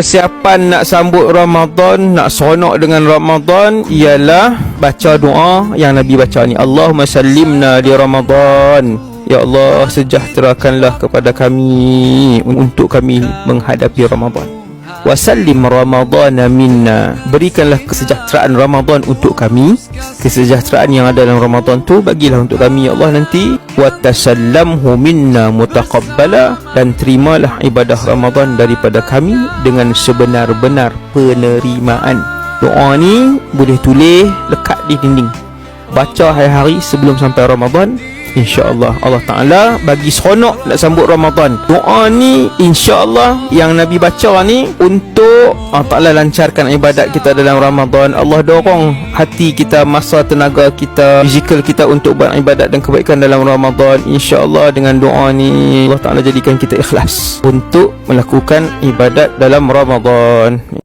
Persiapan nak sambut Ramadan, nak seronok dengan Ramadan ialah baca doa yang Nabi baca ni. Allahumma sallimna di Ramadan. Ya Allah, sejahterakanlah kepada kami untuk kami menghadapi Ramadan. Wa sallim Ramadana minna. Berikanlah kesejahteraan Ramadan untuk kami. Kesejahteraan yang ada dalam Ramadan tu bagilah untuk kami ya Allah nanti. Wa tasallamhu minna mutaqabbala. Dan terimalah ibadah Ramadan daripada kami dengan sebenar-benar penerimaan. Doa ni boleh tulis lekat di dinding, baca hari-hari sebelum sampai Ramadan. InsyaAllah Allah Ta'ala bagi seronok nak sambut Ramadan. Doa ni insyaAllah yang Nabi baca ni untuk Allah Ta'ala lancarkan ibadat kita dalam Ramadan. Allah dorong hati kita, masa, tenaga kita, fizikal kita untuk beribadat dan kebaikan dalam Ramadan. InsyaAllah dengan doa ni Allah Ta'ala jadikan kita ikhlas untuk melakukan ibadat dalam Ramadan.